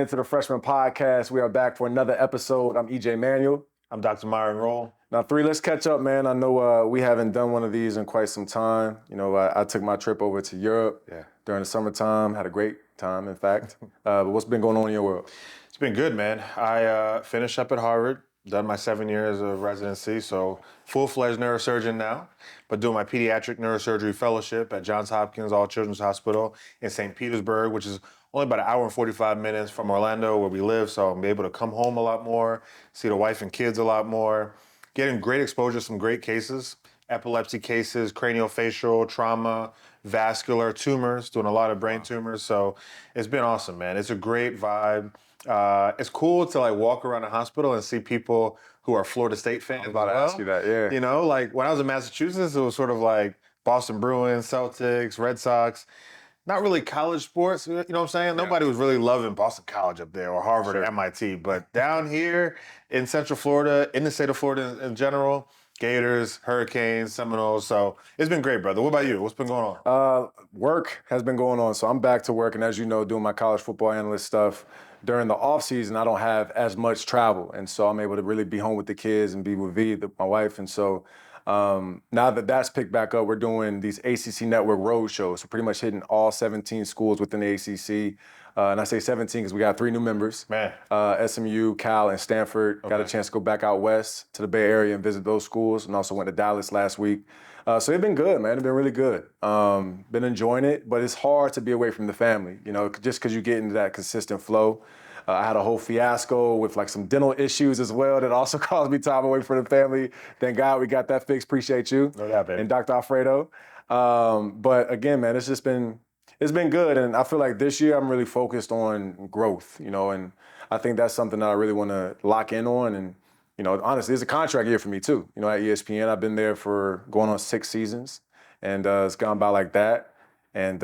into the Freshman Podcast. We are back for another episode. I'm EJ Manuel. I'm Dr. Myron Roll. Now, let's catch up, man. I know we haven't done one of these in quite some time. You know, I took my trip over to Europe during the summertime. Had a great time, in fact. But what's been going on in your world? It's been good, man. I finished up at Harvard, done my 7 years of residency, so full-fledged neurosurgeon now, but doing my pediatric neurosurgery fellowship at Johns Hopkins All Children's Hospital in St. Petersburg, which is only about an hour and 45 minutes from Orlando, where we live, so I'm able to come home a lot more, see the wife and kids a lot more, getting great exposure to some great cases, epilepsy cases, craniofacial, trauma, vascular tumors, doing a lot of brain tumors, so it's been awesome, man. It's a great vibe. It's cool to like walk around a hospital and see people who are Florida State fans. I was about to ask you that, yeah. You know, like when I was in Massachusetts, it was sort of like Boston Bruins, Celtics, Red Sox. Not really college sports, you know what I'm saying? Yeah. Nobody was really loving Boston College up there or Harvard or MIT. But down here in Central Florida, in the state of Florida in general, Gators, Hurricanes, Seminoles. So it's been great, brother. What about you? What's been going on? Work has been going on. So I'm back to work. And as you know, doing my college football analyst stuff. During the off season, I don't have as much travel. And so I'm able to really be home with the kids and be with V, my wife. And so now that that's picked back up, we're doing these ACC Network road shows. So pretty much hitting all 17 schools within the ACC. And I say 17 because we got 3 new members. Man. SMU, Cal, and Stanford. Got a chance to go back out west to the Bay Area and visit those schools. And also went to Dallas last week. So it's been good, man. It's been really good. Been enjoying it, but it's hard to be away from the family, you know, just because you get into that consistent flow. I had a whole fiasco with like some dental issues as well that also caused me time away from the family. Thank God we got that fixed. Appreciate you. No doubt, baby. And Dr. Alfredo. But again, man, it's been good. And I feel like this year I'm really focused on growth, you know, and I think that's something that I really want to lock in on. And, you know, honestly, it's a contract year for me too. You know, at ESPN, I've been there for going on 6 seasons and it's gone by like that. And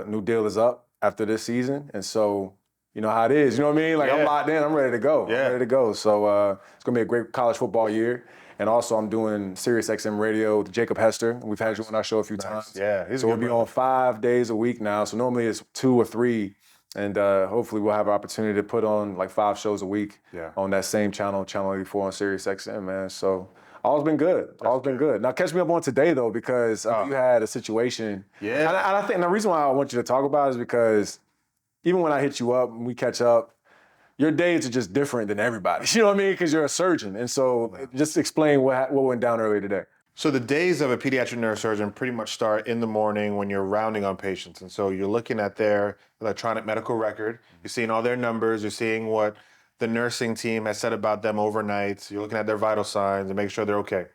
new deal is up after this season. And so, you know how it is, you know what I mean? Like I'm locked in, I'm ready to go. Yeah. I'm ready to go. So it's gonna be a great college football year. And also I'm doing Sirius XM Radio with Jacob Hester. We've had you on our show a few times. Yeah. So we'll be on 5 days a week now. So normally it's 2 or 3. And hopefully we'll have an opportunity to put on like 5 shows a week on that same channel 84 on Sirius XM, man. So all's been good. All's been good. Now catch me up on today though, because you had a situation. Yeah. And I think the reason why I want you to talk about it is because even when I hit you up and we catch up, your days are just different than everybody. You know what I mean? Because you're a surgeon. And so just explain what went down earlier today. So the days of a pediatric neurosurgeon pretty much start in the morning when you're rounding on patients. And so you're looking at their electronic medical record. You're seeing all their numbers. You're seeing what the nursing team has said about them overnight. You're looking at their vital signs and make sure they're okay.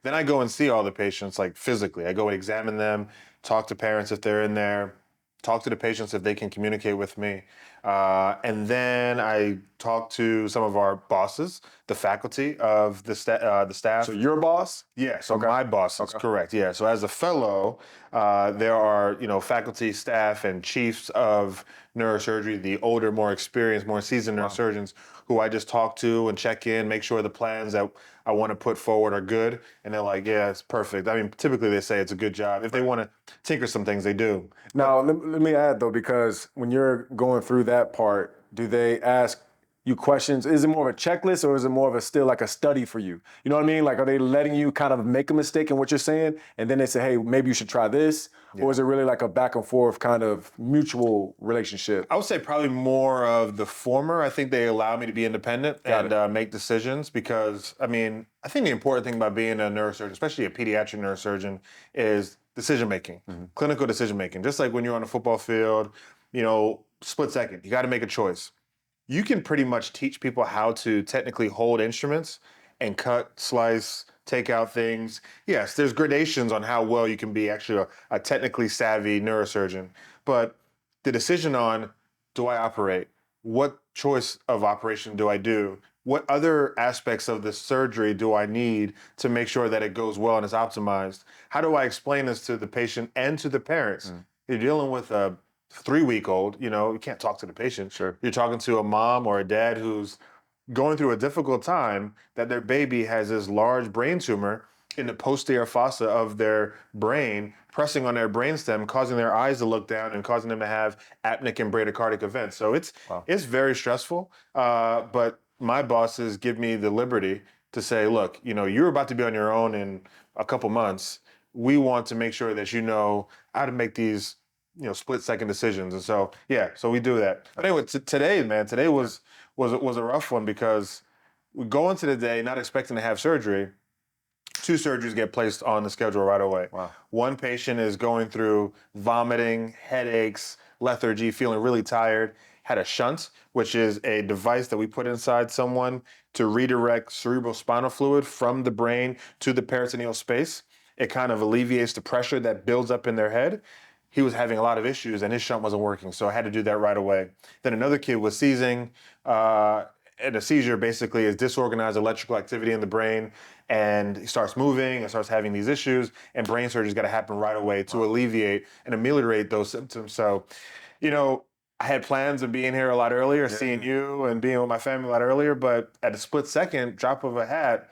Then I go and see all the patients like physically. I go and examine them, talk to parents if they're in there, talk to the patients if they can communicate with me. And then I talk to some of our bosses, the faculty of the staff. So your boss? Yeah, so my boss is correct. Yeah, so as a fellow, there are, you know, faculty, staff, and chiefs of neurosurgery, the older, more experienced, more seasoned neurosurgeons who I just talk to and check in, make sure the plans that I want to put forward are good. And they're like, yeah, it's perfect. I mean, typically they say it's a good job. If they want to tinker some things, they do. Now, let me add though, because when you're going through that part, do they ask you questions? Is it more of a checklist or is it more of a still like a study for you? You know what I mean? Like, are they letting you kind of make a mistake in what you're saying? And then they say, hey, maybe you should try this? Yeah. Or is it really like a back and forth kind of mutual relationship? I would say probably more of the former. I think they allow me to be independent and make decisions because, I mean, I think the important thing about being a neurosurgeon, especially a pediatric neurosurgeon, is decision-making, clinical decision-making. Just like when you're on a football field, you know, split second, you got to make a choice. You can pretty much teach people how to technically hold instruments and cut, slice, take out things. Yes, there's gradations on how well you can be actually a technically savvy neurosurgeon. But the decision on, do I operate? What choice of operation do I do? What other aspects of the surgery do I need to make sure that it goes well and is optimized? How do I explain this to the patient and to the parents? You're dealing with a 3-week-old, you know, you can't talk to the patient. Sure. You're talking to a mom or a dad who's going through a difficult time that their baby has this large brain tumor in the posterior fossa of their brain, pressing on their brainstem, causing their eyes to look down and causing them to have apneic and bradycardic events. So it's very stressful. But my bosses give me the liberty to say, look, you're about to be on your own in a couple months. We want to make sure that you know how to make these split-second decisions. And so so we do that. But anyway, today, man, today was a rough one because we go into the day not expecting to have surgery. 2 surgeries get placed on the schedule right away. Wow. One patient is going through vomiting, headaches, lethargy, feeling really tired, had a shunt, which is a device that we put inside someone to redirect cerebrospinal fluid from the brain to the peritoneal space. It kind of alleviates the pressure that builds up in their head. He was having a lot of issues and his shunt wasn't working, so I had to do that right away. Then another kid was seizing, and a seizure basically is disorganized electrical activity in the brain, and he starts moving and starts having these issues, and brain surgery's got to happen right away to alleviate and ameliorate those symptoms. So, I had plans of being here a lot earlier, seeing you and being with my family a lot earlier, but at a split second, drop of a hat,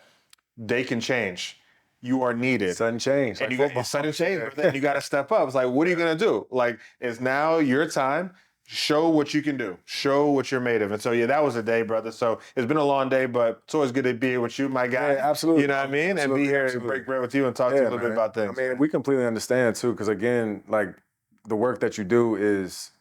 they can change. You are needed. Sudden change. And sudden change, but then you got to step up. It's like, what are you going to do? Like, it's now your time. Show what you can do. Show what you're made of. And so, that was a day, brother. So it's been a long day, but it's always good to be here with you, my guy. Yeah, absolutely. You know what I mean? Absolutely, and be here absolutely. and break bread with you and talk to you a little bit about things. I mean, we completely understand too, because again, like the work that you do is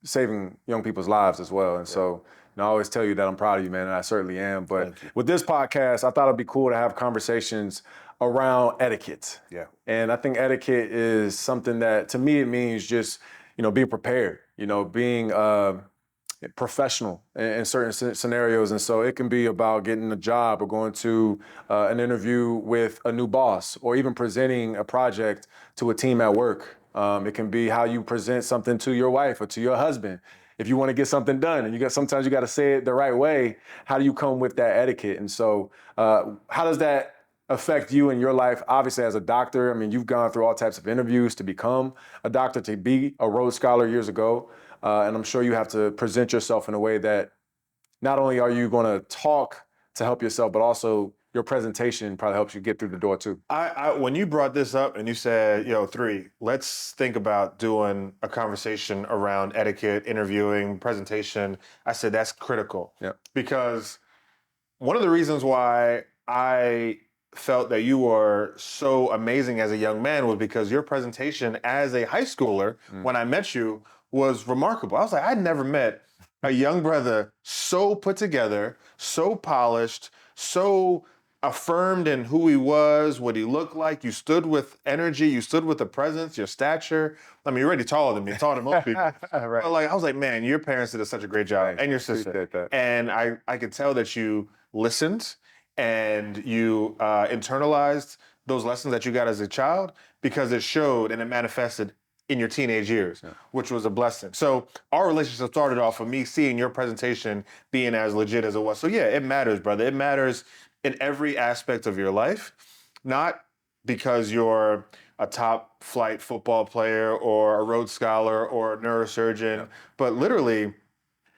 saving young people's lives as well. And so, I always tell you that I'm proud of you, man, and I certainly am. But with this podcast, I thought it'd be cool to have conversations around etiquette. Yeah. And I think etiquette is something that, to me, it means just, being prepared, being professional in certain scenarios. And so it can be about getting a job or going to an interview with a new boss or even presenting a project to a team at work. It can be how you present something to your wife or to your husband. If you want to get something done and sometimes you got to say it the right way, how do you come with that etiquette? And so how does that affect you in your life? Obviously, as a doctor, I mean, you've gone through all types of interviews to become a doctor, to be a Rhodes Scholar years ago. And I'm sure you have to present yourself in a way that not only are you going to talk to help yourself, but also your presentation probably helps you get through the door too. When you brought this up and you said, 3, let's think about doing a conversation around etiquette, interviewing, presentation, I said that's critical. Yeah. Because one of the reasons why I felt that you were so amazing as a young man was because your presentation as a high schooler, when I met you, was remarkable. I was like, I'd never met a young brother so put together, so polished, so affirmed in who he was, what he looked like. You stood with energy, you stood with a presence, your stature. I mean, you're already taller than me, taller than most people. Right. But I was like, man, your parents did such a great job, and your sister. Appreciate that. And I could tell that you listened and you internalized those lessons that you got as a child because it showed and it manifested in your teenage years, which was a blessing. So our relationship started off of me seeing your presentation being as legit as it was. So it matters, brother. It matters in every aspect of your life, not because you're a top flight football player or a Rhodes Scholar or a neurosurgeon, but literally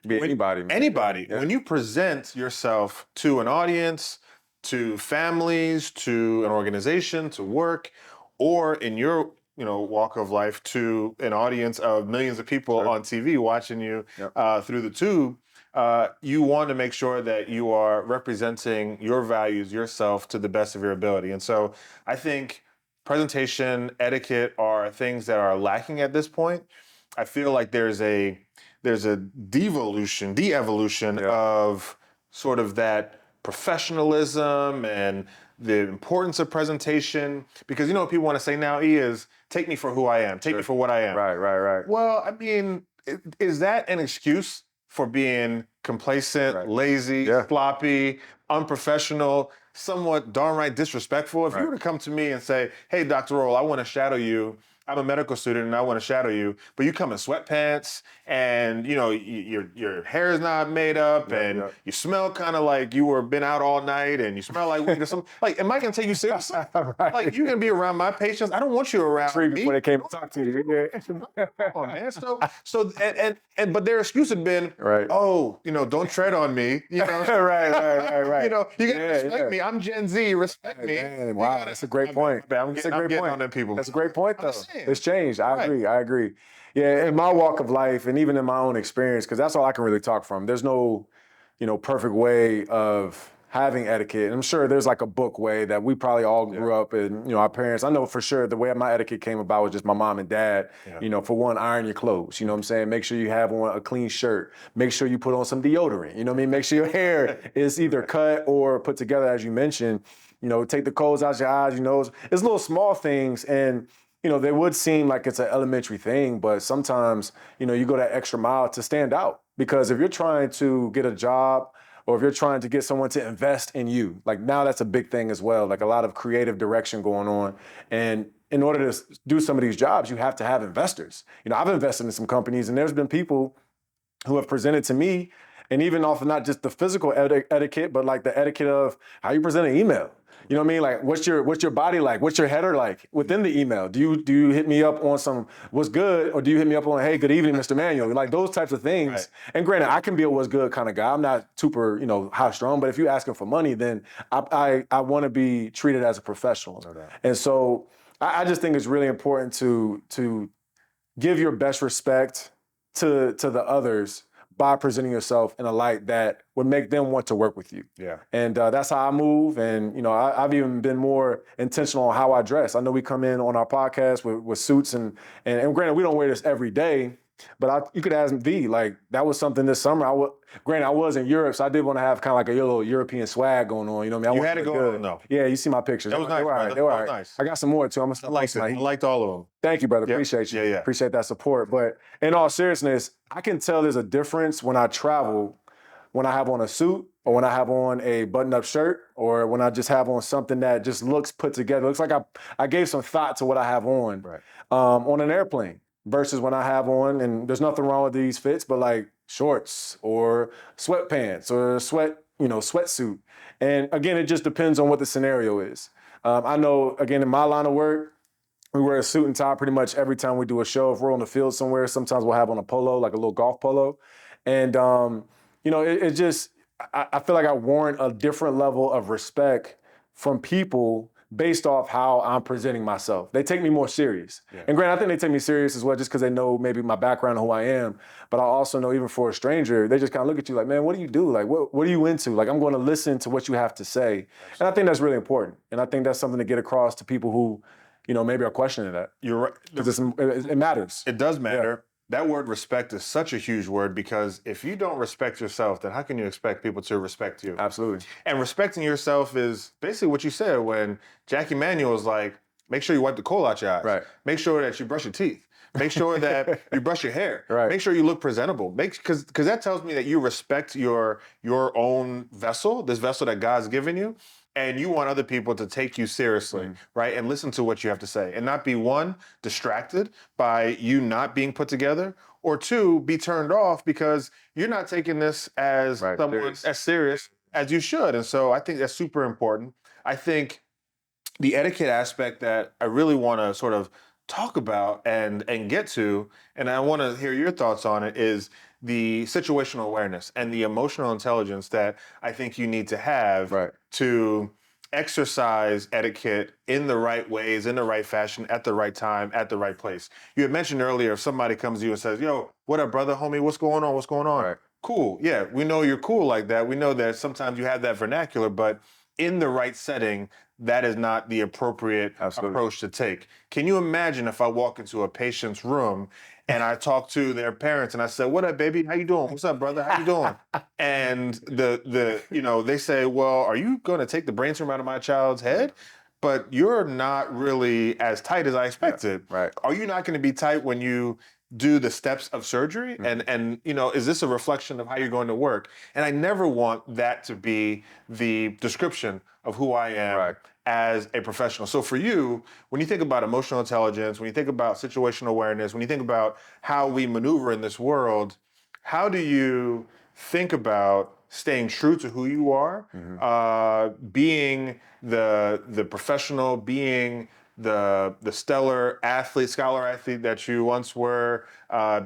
anybody. Anybody. Yeah. When you present yourself to an audience, to families, to an organization, to work, or in your walk of life to an audience of millions of people on TV watching you through the tube, you want to make sure that you are representing your values, yourself, to the best of your ability. And so I think presentation, etiquette are things that are lacking at this point. I feel like there's a de-evolution of sort of that professionalism and the importance of presentation, because what people want to say now is, take me for who I am, take me for what I am. Right. Well, I mean, is that an excuse for being complacent, lazy, sloppy, unprofessional, somewhat downright disrespectful? If you were to come to me and say, hey, Dr. Roll, I want to shadow you I'm a medical student and I want to shadow you, but you come in sweatpants and your hair is not made up and yeah. you smell kind of like you were been out all night and you smell like weed or something. Like, am I gonna take you seriously? Right. Like, you're gonna be around my patients. I don't want you around Free me. before they came to talk to you. Yeah. Oh man. So but their excuse had been, Right. oh, don't tread on me. Right. You gotta Yeah, respect yeah. me. I'm Gen Z. Respect me. Man, You wow, gotta- that's a great my bad, point. my bad. I'm That's a getting, I'm great getting point. on them people. That's a great point, I'm though. just saying. It's changed. I Right. agree. I agree. Yeah, in my walk of life, and even in my own experience, because that's all I can really talk from. There's no, perfect way of having etiquette. And I'm sure there's like a book way that we probably all grew up in. Our parents. I know for sure the way my etiquette came about was just my mom and dad. Yeah. For one, iron your clothes. You know what I'm saying? Make sure you have on a clean shirt. Make sure you put on some deodorant. You know what I mean? Make sure your hair is either cut or put together, as you mentioned. Take the coals out your eyes, your nose. It's little small things, and they would seem like it's an elementary thing, but sometimes, you go that extra mile to stand out. Because if you're trying to get a job or if you're trying to get someone to invest in you, like now that's a big thing as well, like a lot of creative direction going on. And in order to do some of these jobs, you have to have investors. I've invested in some companies and there's been people who have presented to me, and even off of not just the physical etiquette, but like the etiquette of how you present an email. You know what I mean? Like, what's your body like? What's your header like within the email? Do you hit me up on some what's good, or do you hit me up on, hey, good evening, Mr. Manuel? Like those types of things. Right. And granted, I can be a what's good kind of guy. I'm not super, high strong, but if you're asking for money, then I want to be treated as a professional. No doubt. And so I just think it's really important to give your best respect to the others by presenting yourself in a light that would make them want to work with you. Yeah. And that's how I move. And, I've even been more intentional on how I dress. I know we come in on our podcast with suits and granted, we don't wear this every day, but you could ask V, like that was something this summer. Granted, I was in Europe, so I did want to have kind of like a little European swag going on. You know what I mean? You had it going on, though. Yeah, you see my pictures. That was nice, They were all right. brother. They were That all was right. nice. I got some more too. I'm I liked it. I liked all of them. Thank you, brother. Yep. Appreciate you. Yeah. Appreciate that support. But in all seriousness, I can tell there's a difference when I travel, when I have on a suit or when I have on a button-up shirt or when I just have on something that just looks put together. Looks like I gave some thought to what I have on on an airplane versus when I have on, and there's nothing wrong with these fits, but like shorts or sweatpants or sweatsuit. And again, it just depends on what the scenario is. I know, again, in my line of work, we wear a suit and tie pretty much every time we do a show. If we're on the field somewhere, sometimes we'll have on a polo, like a little golf polo. And, it just, I feel like I warrant a different level of respect from people based off how I'm presenting myself. They take me more serious. Yeah. And granted, I think they take me serious as well just because they know maybe my background and who I am. But I also know even for a stranger, they just kind of look at you like, man, what do you do? Like, what are you into? Like, I'm going to listen to what you have to say. And I think that's really important. And I think that's something to get across to people who, maybe are questioning that. You're right. Because it matters. It does matter. That word respect is such a huge word because if you don't respect yourself, then how can you expect people to respect you? Absolutely. And respecting yourself is basically what you said when Jackie Manuel was like, make sure you wipe the coal out your eyes. Right. Make sure that you brush your teeth. Make sure that you brush your hair. Right. Make sure you look presentable. Because that tells me that you respect your own vessel, this vessel that God's given you. And you want other people to take you seriously, right? And listen to what you have to say and not be one, distracted by you not being put together, or two, be turned off because you're not taking this as someone as serious as you should. And so I think that's super important. I think the etiquette aspect that I really want to sort of talk about and get to, and I want to hear your thoughts on it, is the situational awareness and the emotional intelligence that I think you need to have to exercise etiquette in the right ways, in the right fashion, at the right time, at the right place. You had mentioned earlier, if somebody comes to you and says, yo, what up, brother, homie, what's going on? What's going on? Right. Cool. Yeah, we know you're cool like that. We know that sometimes you have that vernacular, but in the right setting, that is not the appropriate approach to take. Can you imagine if I walk into a patient's room and I talk to their parents and I said, what up, baby? How you doing? What's up, brother? How you doing? And they say, well, are you going to take the brain tumor out of my child's head? But you're not really as tight as I expected. Yeah, right. Are you not going to be tight when you do the steps of surgery? And is this a reflection of how you're going to work? And I never want that to be the description of who I am as a professional. So for you, when you think about emotional intelligence, when you think about situational awareness, when you think about how we maneuver in this world, how do you think about staying true to who you are, being the professional, being the stellar athlete, scholar athlete that you once were,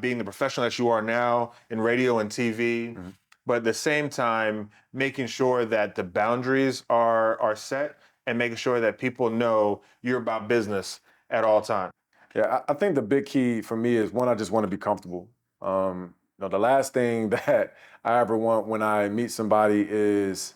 being the professional that you are now in radio and TV, but at the same time making sure that the boundaries are set and making sure that people know you're about business at all times. Yeah, I think the big key for me is one, I just want to be comfortable. The last thing that I ever want when I meet somebody is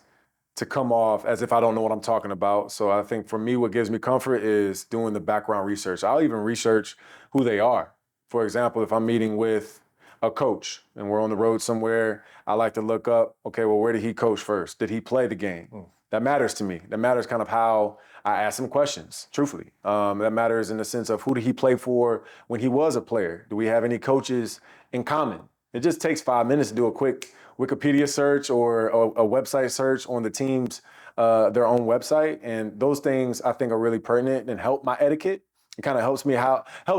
to come off as if I don't know what I'm talking about. So I think for me, what gives me comfort is doing the background research. I'll even research who they are. For example, if I'm meeting with a coach and we're on the road somewhere, I like to look up, okay, well, where did he coach first? Did he play the game? That matters to me. That matters kind of how I ask him questions, truthfully. That matters in the sense of who did he play for when he was a player? Do we have any coaches in common? It just takes 5 minutes to do a quick Wikipedia search or a website search on the team's their own website, and those things I think are really pertinent and help my etiquette. It kind of helps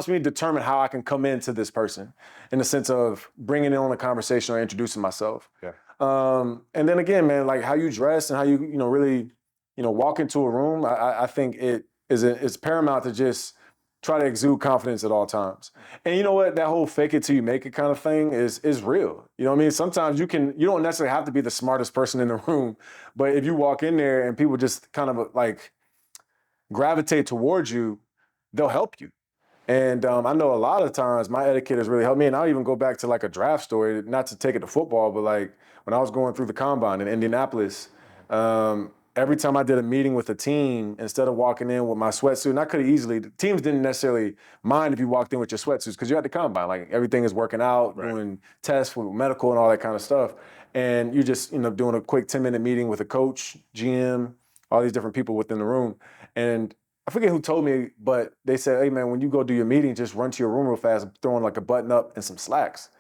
me determine how I can come into this person in the sense of bringing in on a conversation or introducing myself. Yeah. And then again, man, like how you dress and how you really walk into a room. I think it's paramount to just try to exude confidence at all times. And you know what? That whole fake it till you make it kind of thing is real. You know what I mean? Sometimes you don't necessarily have to be the smartest person in the room, but if you walk in there and people just kind of like gravitate towards you, they'll help you. And I know a lot of times my etiquette has really helped me. And I'll even go back to like a draft story, not to take it to football, but like when I was going through the combine in Indianapolis, every time I did a meeting with a team, instead of walking in with my sweatsuit, and I could have easily, the teams didn't necessarily mind if you walked in with your sweatsuits because you're at the combine. Like everything is working out, Right. doing tests with medical and all that kind of stuff. And you just, doing a quick 10-minute meeting with a coach, GM, all these different people within the room. And I forget who told me, but they said, hey man, when you go do your meeting, just run to your room real fast and throw on like a button up and some slacks.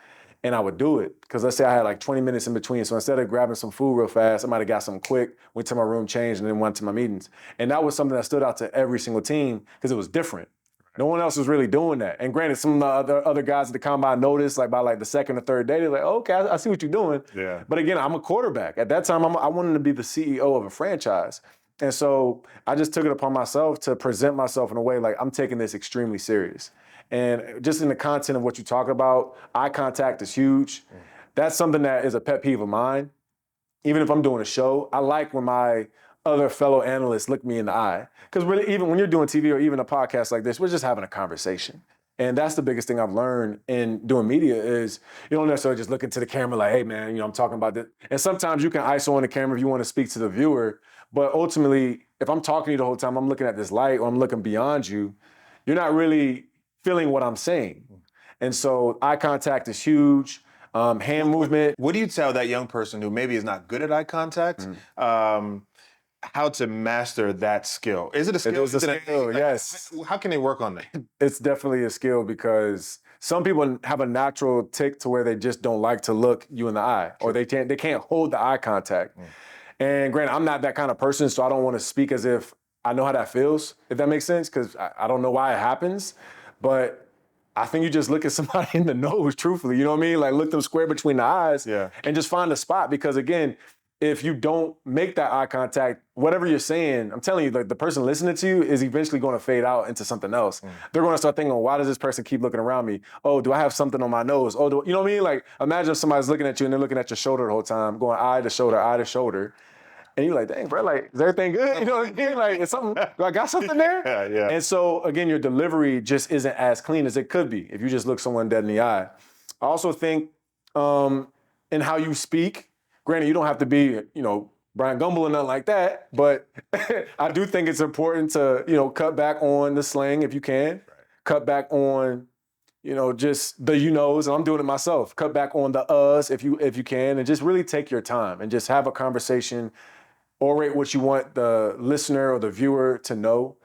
And I would do it because let's say I had like 20 minutes in between. So instead of grabbing some food real fast, I might have got something quick, went to my room, changed, and then went to my meetings. And that was something that stood out to every single team because it was different. No one else was really doing that. And granted, some of the other guys at the combine noticed, like by like the second or third day, they're like, oh, okay, I see what you're doing. Yeah. But again, I'm a quarterback. At that time, I wanted to be the CEO of a franchise. And so I just took it upon myself to present myself in a way like I'm taking this extremely serious. And just in the content of what you talk about, eye contact is huge. That's something that is a pet peeve of mine. Even if I'm doing a show, I like when my other fellow analysts look me in the eye. Because really, even when you're doing TV or even a podcast like this, we're just having a conversation. And that's the biggest thing I've learned in doing media is you don't necessarily just look into the camera like, hey man, I'm talking about this. And sometimes you can ISO on the camera if you want to speak to the viewer. But ultimately, if I'm talking to you the whole time, I'm looking at this light or I'm looking beyond you, you're not really feeling what I'm saying. And so eye contact is huge. Hand movement. What do you tell that young person who maybe is not good at eye contact, how to master that skill? Is it a skill? It is a skill, yes. How can they work on that? It's definitely a skill because some people have a natural tick to where they just don't like to look you in the eye, or they can't hold the eye contact. And granted, I'm not that kind of person, so I don't want to speak as if I know how that feels, if that makes sense, because I don't know why it happens. But I think you just look at somebody in the nose, truthfully, you know what I mean? Like look them square between the eyes and just find a spot. Because again, if you don't make that eye contact, whatever you're saying, I'm telling you, like the person listening to you is eventually going to fade out into something else. They're going to start thinking, why does this person keep looking around me? Oh, do I have something on my nose? Oh, you know what I mean? Like imagine if somebody's looking at you and they're looking at your shoulder the whole time, going eye to shoulder, eye to shoulder. And you're like, dang, bro, like, is everything good? You know what I mean? Like, is something, do I got something there? Yeah. And so, again, your delivery just isn't as clean as it could be if you just look someone dead in the eye. I also think in how you speak, granted, you don't have to be, Brian Gumble or nothing like that, but I do think it's important to, cut back on the slang if you can, cut back on, just the knows, and I'm doing it myself. Cut back on the us if you can, and just really take your time and just have a conversation. Orate what you want the listener or the viewer to know.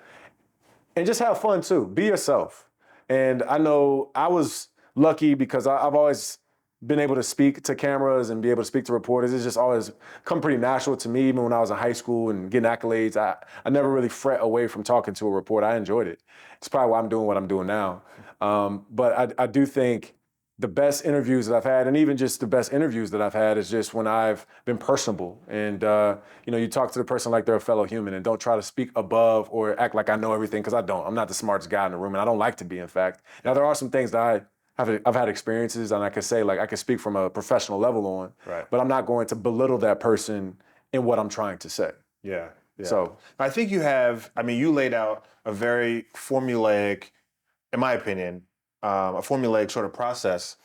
And just have fun too. Be yourself. And I know I was lucky because I've always been able to speak to cameras and be able to speak to reporters. It's just always come pretty natural to me. Even when I was in high school and getting accolades, I never really fret away from talking to a reporter. I enjoyed it. It's probably why I'm doing what I'm doing now. But I do think the best interviews that I've had, and even just the best interviews that I've had, is just when I've been personable and you talk to the person like they're a fellow human and don't try to speak above or act like I know everything, because I don't. I'm not the smartest guy in the room, and I don't like to be. In fact, now there are some things that I've had experiences, and I can say, like, I can speak from a professional level on, Right. but I'm not going to belittle that person in what I'm trying to say. Yeah. Yeah. So I think you laid out a very formulaic, in my opinion, a formulaic sort of process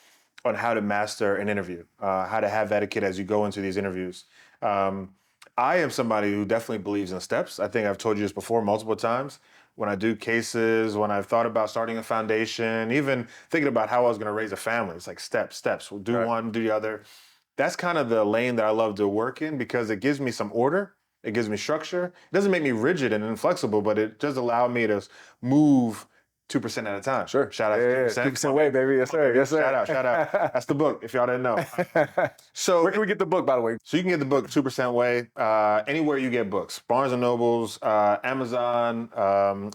on how to master an interview, how to have etiquette as you go into these interviews. Um, I am somebody who definitely believes in steps. I think I've told you this before multiple times. When I do cases, when I've thought about starting a foundation, even thinking about how I was going to raise a family, it's like steps. We'll do right. one, do the other. That's kind of the lane that I love to work in because it gives me some order. It gives me structure. It doesn't make me rigid and inflexible, but it does allow me to move 2% at a time. Sure. Shout out to Yeah, 2%. 2% way, baby. Yes, sir. Yes, sir. Shout out. That's the book, if y'all didn't know. So where can we get the book, by the way? So you can get the book 2% Way anywhere you get books. Barnes & Nobles, Amazon,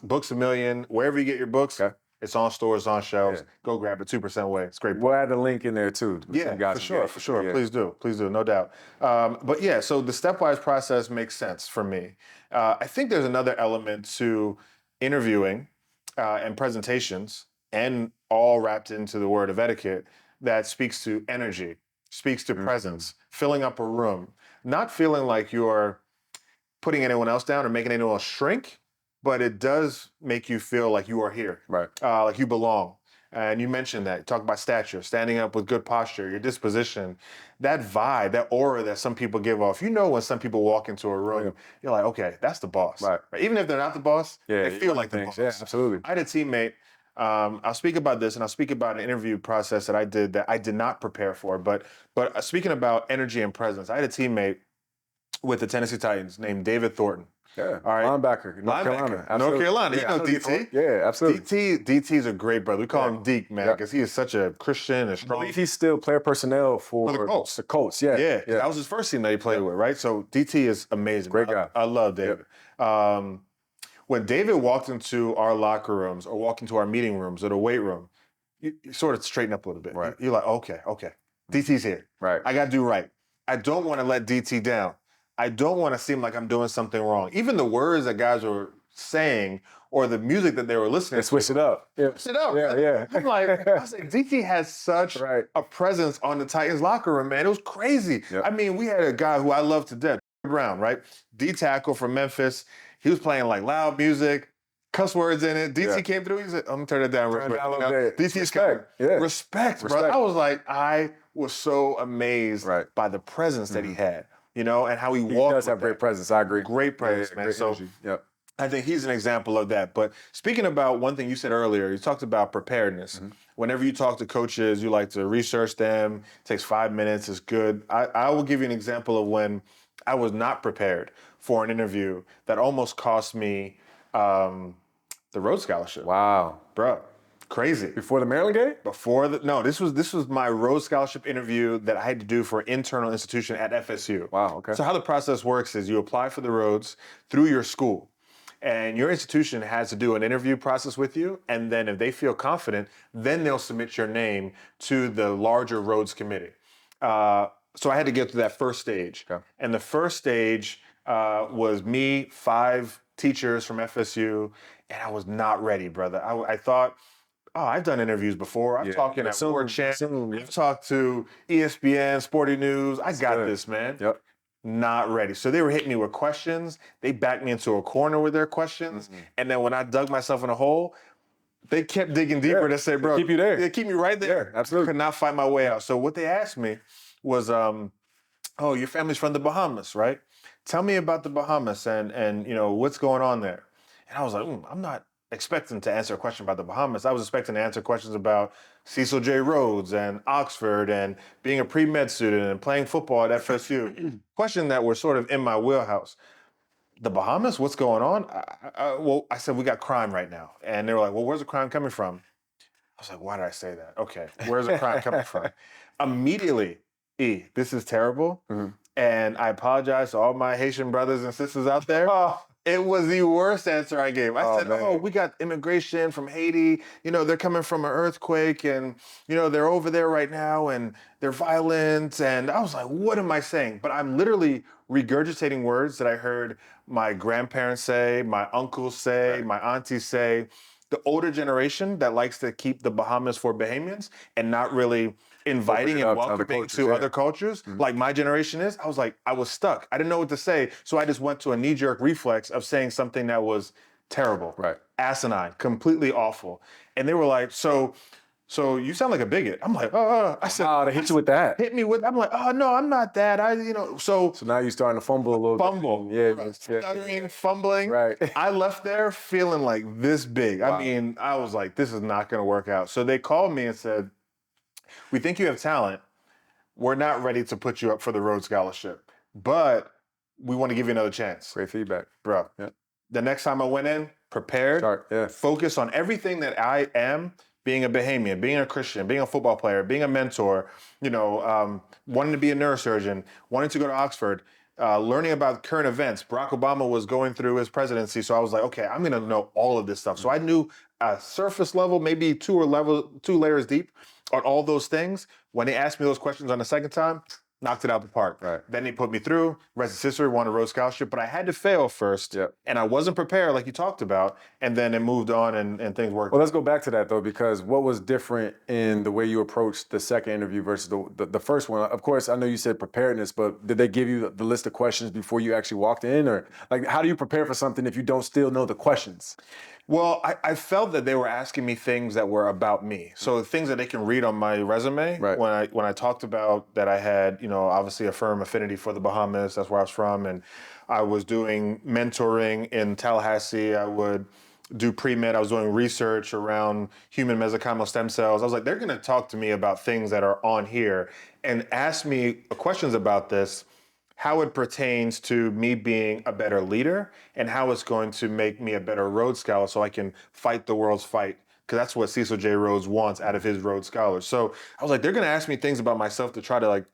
Books A Million, wherever you get your books. Okay. It's on stores, on shelves. Yeah. Go grab it, 2% Way. It's a great book. We'll add the link in there too. Yeah, for sure. Yeah. Please do, no doubt. But yeah, so the stepwise process makes sense for me. I think there's another element to interviewing and presentations, and all wrapped into the word of etiquette, that speaks to energy, speaks to presence, filling up a room, not feeling like you're putting anyone else down or making anyone else shrink, but it does make you feel like you are here, Right. like you belong. And you mentioned that. You talk about stature, standing up with good posture, your disposition, that vibe, that aura that some people give off. You know when some people walk into a room, you're like, okay, that's the boss. Right. Even if they're not the boss, they feel like the boss. Yeah, absolutely. I had a teammate, I'll speak about this, and I'll speak about an interview process that I did that I did not prepare for. But speaking about energy and presence, I had a teammate with the Tennessee Titans named David Thornton. Yeah, all right. Linebacker, North Carolina. North Carolina. Yeah, You know DT. Yeah, absolutely. DT's a great brother. We call him Deke, man, because he is such a Christian and strong. I believe he's still player personnel for the Colts. The Colts, yeah. Yeah, that was his first team that he played with, right? So DT is amazing. Great guy. I love David. When David walked into our locker rooms or walked into our meeting rooms or the weight room, you sort of straighten up a little bit. Right. You're like, okay, DT's here. Right. I got to do right. I don't want to let DT down. I don't want to seem like I'm doing something wrong. Even the words that guys were saying or the music that they were listening to. Switch it up. Switch it up. Yeah. I'm like, I was like, DT has such a presence on the Titans locker room, man. It was crazy. Yep. I mean, we had a guy who I love to death, Brown, right? D tackle from Memphis. He was playing like loud music, cuss words in it. DT came through. He said, I'm gonna turn it down real quick. DT's respect, bro. I was like, I was so amazed by the presence that he had. And how he walked. He does have great presence. I agree. Great presence, man. So, I think he's an example of that. But speaking about one thing you said earlier, you talked about preparedness. Whenever you talk to coaches, you like to research them. It takes 5 minutes. It's good. I will give you an example of when I was not prepared for an interview that almost cost me the Rhodes Scholarship. Wow, bro. Crazy. Before the Maryland game? This was my Rhodes Scholarship interview that I had to do for an internal institution at FSU. Wow, okay. So how the process works is you apply for the Rhodes through your school, and your institution has to do an interview process with you, and then if they feel confident, then they'll submit your name to the larger Rhodes committee. So I had to get through that first stage. Okay. And the first stage was me, 5 teachers from FSU, and I was not ready, brother. I thought, I've done interviews before. I've talked at Ward Channel. I've talked to ESPN, Sporting News. I got this, man. Yep. Not ready. So they were hitting me with questions. They backed me into a corner with their questions. And then when I dug myself in a hole, they kept digging deeper. They said, bro, keep you there. They keep me right there. Yeah, absolutely. I could not fight my way out. So what they asked me was, your family's from the Bahamas, right? Tell me about the Bahamas and what's going on there. And I was like, I'm not expecting to answer a question about the Bahamas. I was expecting to answer questions about Cecil J. Rhodes and Oxford and being a pre-med student and playing football at FSU. Question that were sort of in my wheelhouse. The Bahamas, what's going on? I said, we got crime right now. And they were like, well, where's the crime coming from? I was like, why did I say that? Okay, where's the crying coming from? Immediately, this is terrible. Mhm. And I apologize to all my Haitian brothers and sisters out there. Oh, It was the worst answer I gave. I oh said, man. we got immigration from Haiti. They're coming from an earthquake and, they're over there right now and they're violent. And I was like, what am I saying? But I'm literally regurgitating words that I heard my grandparents say, my uncles say, Right. my aunties say. The older generation that likes to keep the Bahamas for Bahamians and not really inviting Open it and up to other welcoming cultures, to yeah. other cultures Mhm. like my generation is. I was like, I was stuck. I didn't know what to say. So I just went to a knee-jerk reflex of saying something that was terrible, Right. asinine, completely awful. And they were like, so you sound like a bigot. I'm like, I said, Oh, they hit you with that. hit me with, I'm like, oh no, I'm not that. So So now you're starting to fumble a little fumble, bit. Yeah, right, yeah. stuttering, fumbling. Right. I left there feeling like this big. I Wow. mean, I was like, this is not going to work out. So they called me and said, we think you have talent. We're not ready to put you up for the Rhodes Scholarship, but we want to give you another chance. Great feedback. Bro. Yeah. The next time I went in, prepared, Sharp, yeah. focused on everything that I am, being a Bahamian, being a Christian, being a football player, being a mentor, wanting to be a neurosurgeon, wanting to go to Oxford, learning about current events. Barack Obama was going through his presidency, so I was like, okay, I'm going to know all of this stuff. So I knew a surface level, maybe two layers deep on all those things. When they asked me those questions on the second time, knocked it out the park. Right. Then they put me through. Rest is history, won a Rhodes Scholarship, but I had to fail first. Yep. And I wasn't prepared like you talked about. And then it moved on and things worked. Well, let's go back to that though, because what was different in the way you approached the second interview versus the first one? Of course, I know you said preparedness, but did they give you the list of questions before you actually walked in, or like how do you prepare for something if you don't still know the questions? Well, I felt that they were asking me things that were about me. So things that they can read on my resume. Right. When I talked about that I had, obviously a firm affinity for the Bahamas, that's where I was from, and I was doing mentoring in Tallahassee. I would do pre-med. I was doing research around human mesenchymal stem cells. I was like, they're going to talk to me about things that are on here and ask me questions about this, how it pertains to me being a better leader and how it's going to make me a better Rhodes Scholar so I can fight the world's fight. Because that's what Cecil J. Rhodes wants out of his Rhodes Scholars. So I was like, they're going to ask me things about myself to try to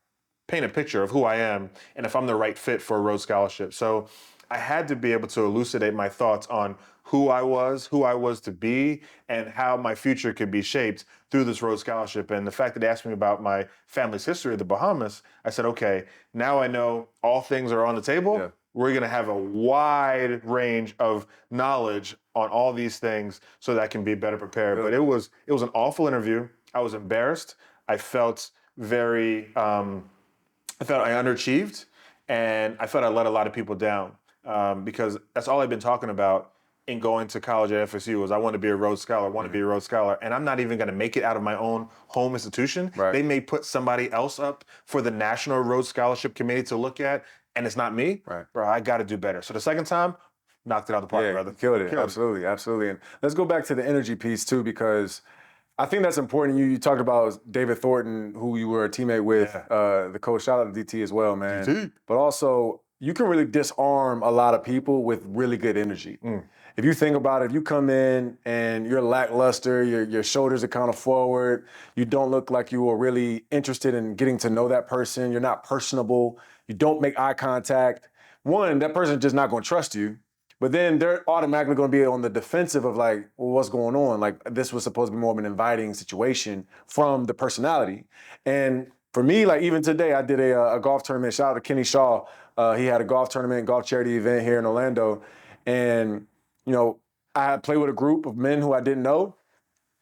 paint a picture of who I am and if I'm the right fit for a Rhodes Scholarship. So I had to be able to elucidate my thoughts on who I was to be, and how my future could be shaped through this Rhodes Scholarship. And the fact that they asked me about my family's history of the Bahamas, I said, okay, now I know all things are on the table. Yeah. We're going to have a wide range of knowledge on all these things so that I can be better prepared. Really? But it was an awful interview. I was embarrassed. I felt very, I felt I underachieved, and I felt I let a lot of people down because that's all I've been talking about in going to college at FSU was I want to be a Rhodes Scholar, and I'm not even going to make it out of my own home institution. Right. They may put somebody else up for the National Rhodes Scholarship Committee to look at, and it's not me. Right. Bro, I got to do better. So the second time, knocked it out of the park, Yeah, brother. you killed it. Killed it. Absolutely, absolutely. And let's go back to the energy piece too, because I think that's important. You talked about David Thornton, who you were a teammate with, the coach. Shout out to DT as well, man. DT. But also, you can really disarm a lot of people with really good energy. If you think about it, if you come in and you're lackluster, your shoulders are kind of forward, you don't look like you are really interested in getting to know that person, you're not personable, you don't make eye contact, one, that person's just not going to trust you. But then they're automatically going to be on the defensive of like, well, what's going on? Like, this was supposed to be more of an inviting situation from the personality. And for me, like even today, I did a golf tournament. Shout out to Kenny Shaw. He had a golf tournament, golf charity event here in Orlando. And, I had played with a group of men who I didn't know.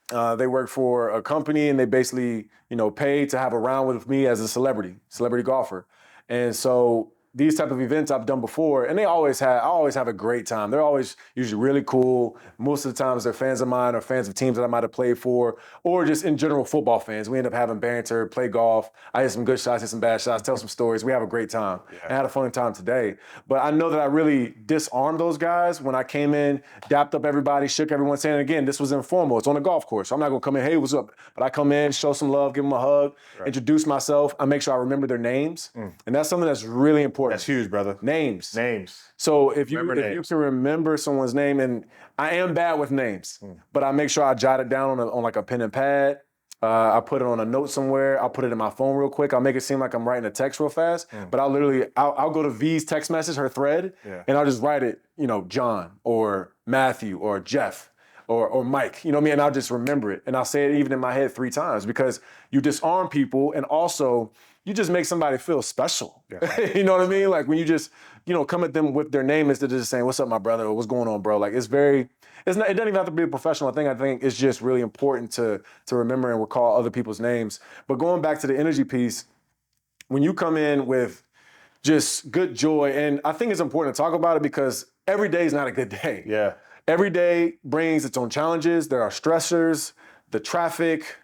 They work for a company and they basically, paid to have a round with me as a celebrity golfer. And so these type of events I've done before, and I always have a great time. They're always usually really cool. Most of the times they're fans of mine or fans of teams that I might have played for, or just in general football fans. We end up having banter, play golf. I hit some good shots, hit some bad shots, tell some stories. We have a great time. I had a fun time today. But I know that I really disarmed those guys when I came in, dapped up everybody, shook everyone's hand. And again, this was informal. It's on a golf course. So I'm not gonna come in, hey, what's up? But I come in, show some love, give them a hug, introduce myself. I make sure I remember their names. And that's something that's really important important. That's huge, brother. Names. Names. So if you Remember if you names. can remember someone's name, and I am bad with names, but I make sure I jot it down on like a pen and pad. I put it on a note somewhere. I'll put it in my phone real quick. I'll make it seem like I'm writing a text real fast, but I'll go to V's text message, her thread, Yeah. and I'll just write it, John or Matthew or Jeff or Mike, you know what I mean? And I'll just remember it. And I'll say it even in my head 3 times because you disarm people and also you just make somebody feel special. Yeah. You know what I mean? Like when you just, come at them with their name instead of just saying, "What's up, my brother?" or "What's going on, bro?" Like it doesn't even have to be a professional thing. I think it's just really important to remember and recall other people's names. But going back to the energy piece, when you come in with just good joy, and I think it's important to talk about it because every day is not a good day. Yeah. Every day brings its own challenges. There are stressors, the traffic,